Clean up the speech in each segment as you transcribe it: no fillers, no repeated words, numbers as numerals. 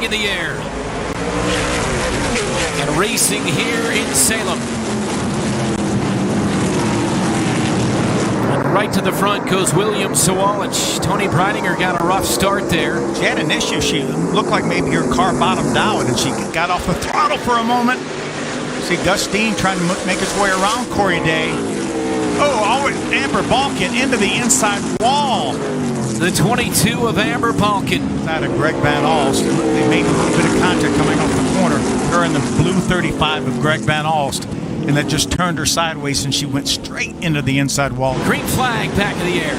flag in the air. And racing here in Salem. And right to the front goes William Sawalich. Toni Breidinger got a rough start there. She had an issue. She looked like maybe her car bottomed out and she got off the throttle for a moment. See Gus Dean trying to make his way around Corey Day. Oh, Amber Balcaen into the inside wall. The 22 of Amber Balcaen. Out of Greg Van Alst. They made a little bit of contact coming off the corner. Her in the blue 35 of Greg Van Alst. And that just turned her sideways and she went straight into the inside wall. Green flag back in the air.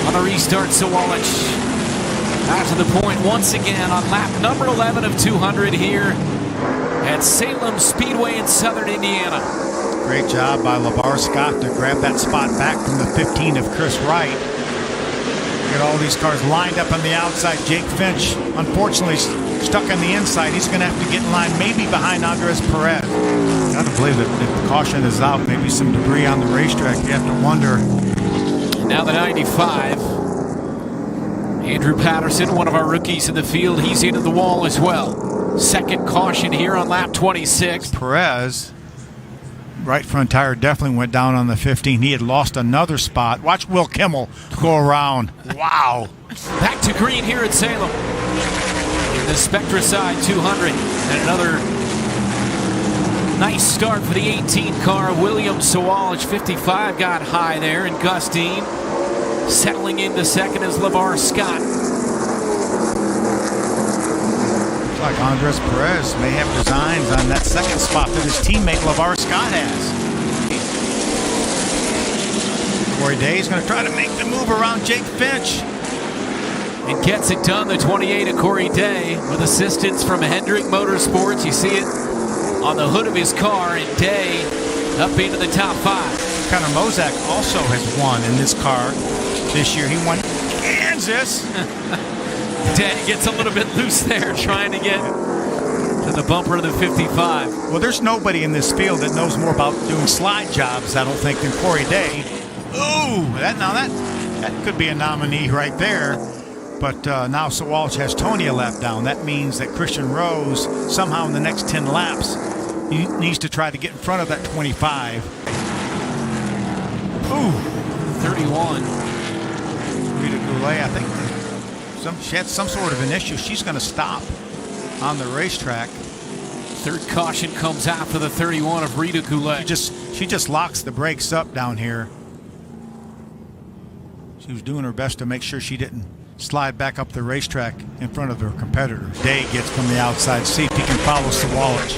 On the restart, Sawalich out to the point once again on lap number 11 of 200 here at Salem Speedway in Southern Indiana. Great job by Lavar Scott to grab that spot back from the 15 of Kris Wright. Get all these cars lined up on the outside. Jake Finch, unfortunately, stuck on the inside. He's going to have to get in line, maybe behind Andres Perez. Got to believe that if the caution is out, maybe some debris on the racetrack. You have to wonder. Now the 95. Andrew Patterson, one of our rookies in the field, he's into the wall as well. Second caution here on lap 26. Perez, right front tire definitely went down on the 15. He had lost another spot. Watch Will Kimmel go around. Wow. Back to green here at Salem. In the Spectra side 200. And another nice start for the 18 car. William Sawalich, 55, got high there. And Gus Dean settling into second as Lavar Scott. Looks like Andres Perez may have designs on that second spot that his teammate Lavar Scott has. Corey Day is going to try to make the move around Jake Finch. And gets it done, the 28 of Corey Day, with assistance from Hendrick Motorsports. You see it on the hood of his car, and Day up into the top 5. Connor Mozak also has won in this car this year. He won Kansas. Day gets a little bit loose there, trying to get to the bumper of the 55. Well, there's nobody in this field that knows more about doing slide jobs, I don't think, than Corey Day. Ooh, that could be a nominee right there. But now Sawalich has Toni a lap down. That means that Christian Rose, somehow in the next 10 laps, he needs to try to get in front of that 25. Ooh. 31. Rita Goulet, I think she had some sort of an issue. She's going to stop on the racetrack. Third caution comes out for the 31 of Rita Goulet. She just locks the brakes up down here. She was doing her best to make sure she didn't slide back up the racetrack in front of her competitor. Day gets from the outside, see if he can follow Sawalich.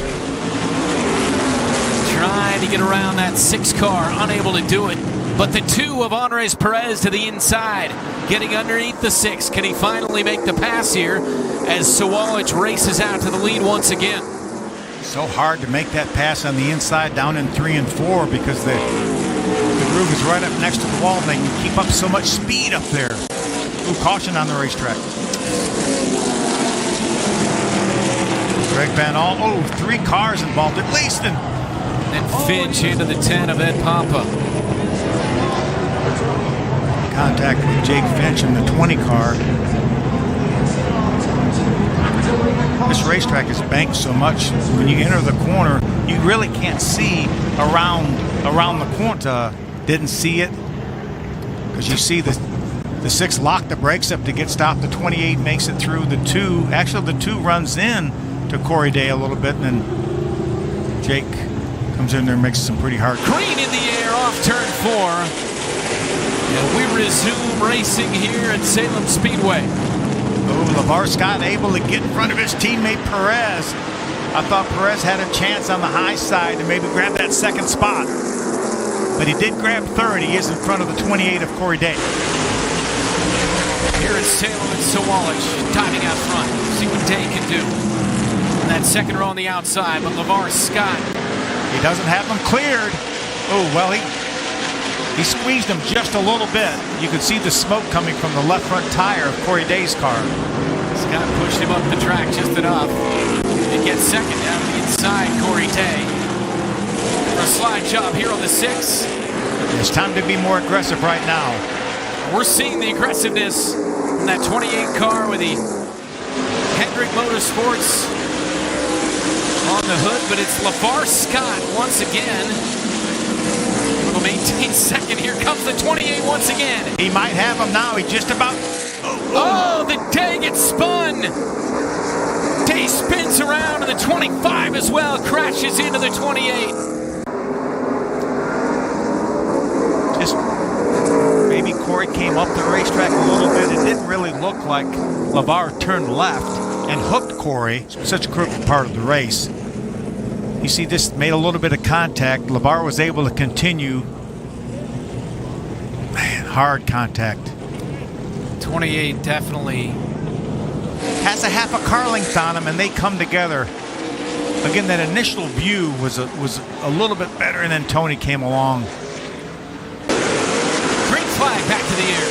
Trying to get around that 6 car, unable to do it. But the 2 of Andres Perez to the inside, getting underneath the 6. Can he finally make the pass here as Sawalich races out to the lead once again? So hard to make that pass on the inside down in 3 and 4 because the groove is right up next to the wall and they can keep up so much speed up there. Ooh, caution on the racetrack. Greg Van Alst. Oh, 3 cars involved at least. And Finch into the 10 of Ed Pompa. Contact with Jake Finch in the 20 car. This racetrack is banked so much. When you enter the corner, you really can't see around the corner. Didn't see it because you see the 6 lock the brakes up to get stopped. The 28 makes it through. The 2, actually the 2 runs in to Corey Day a little bit, and then Jake comes in there and makes some pretty hard. Green in the air off turn 4. And we resume racing here at Salem Speedway. Oh, Lavar Scott able to get in front of his teammate Perez. I thought Perez had a chance on the high side to maybe grab that second spot. But he did grab third. He is in front of the 28 of Corey Day. Here at Salem and Sawalich, diving out front. See what Day can do. And that second row on the outside, but Lavar Scott. He doesn't have them cleared. Oh, well, he squeezed him just a little bit. You could see the smoke coming from the left front tire of Corey Day's car. Scott pushed him up the track just enough. And gets second down the inside, Corey Day. For a slide job here on the 6. It's time to be more aggressive right now. We're seeing the aggressiveness from that 28 car with the Hendrick Motorsports on the hood, but it's Lavar Scott once again. Will maintain second. Here comes the 28 once again. He might have him now. He just about. Oh, the day gets spun. Day spins around, and the 25 as well crashes into the 28. Just maybe Corey came up the racetrack a little bit. It didn't really look like Lavar turned left and hooked Corey. Such a critical part of the race. You see, this made a little bit of contact. Lavar was able to continue. Man, hard contact. 28 definitely has a half a car length on him, and they come together. Again, that initial view was a little bit better, and then Toni came along. Green flag back to the air.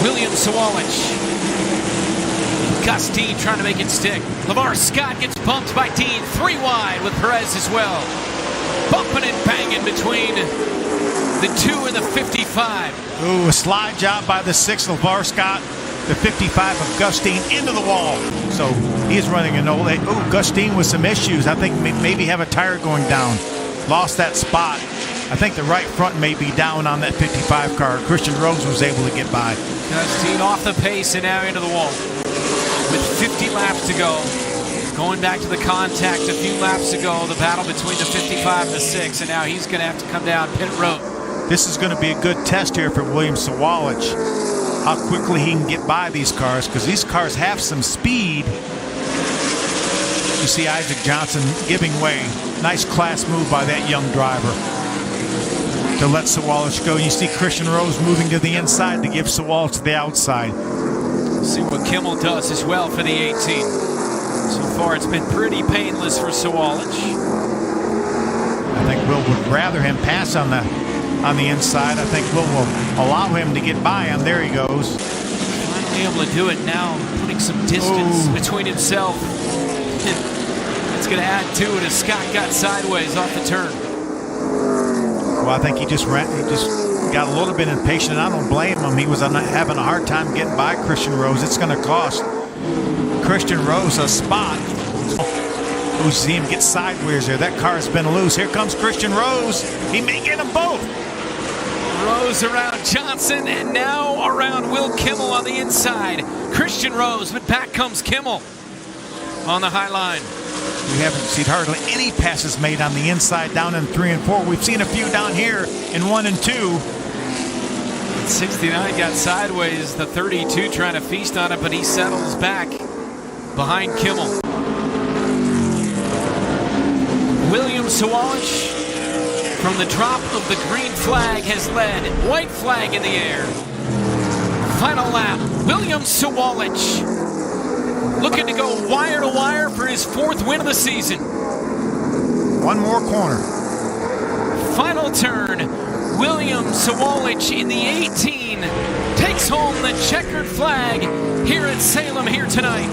William Sawalich. Gus Dean trying to make it stick. Lavar Scott gets bumped by Dean. 3 wide with Perez as well. Bumping and banging between the 2 and the 55. Ooh, a slide job by the 6, Lavar Scott. The 55 of Gus Dean into the wall. So he is running an old. Ooh, Gus Dean with some issues. I think maybe have a tire going down. Lost that spot. I think the right front may be down on that 55 car. Christian Rose was able to get by. Gus Dean off the pace and now into the wall. With 50 laps to go. Going back to the contact a few laps ago, the battle between the 55 and the 6, and now he's going to have to come down pit road. This is going to be a good test here for William Sawalich. How quickly he can get by these cars, because these cars have some speed. You see Isaac Johnson giving way. Nice class move by that young driver to let Sawalich go. You see Christian Rose moving to the inside to give Sawalich the outside. See what Kimmel does as well for the 18. So far it's been pretty painless for Sawalich. I think Will would rather him pass on the inside. I think Will allow him to get by him. There he goes. Finally able to do it now, putting some distance between himself. It's going to add to it as Scott got sideways off the turn. Well, I think he just got a little bit impatient, and I don't blame him. He was having a hard time getting by Christian Rose. It's going to cost Christian Rose a spot. Oh, see him get sideways there. That car's been loose. Here comes Christian Rose. He may get them both. Rose around Johnson, and now around Will Kimmel on the inside. Christian Rose, but back comes Kimmel on the high line. We haven't seen hardly any passes made on the inside down in 3 and 4. We've seen a few down here in 1 and 2. 69 got sideways. The 32 trying to feast on it, but he settles back behind Kimmel. William Sawalich from the drop of the green flag has led. White flag in the air. Final lap. William Sawalich looking to go wire to wire for his 4th win of the season. One more corner. Final turn. William Sawalich in the 18 takes home the checkered flag here at Salem here tonight.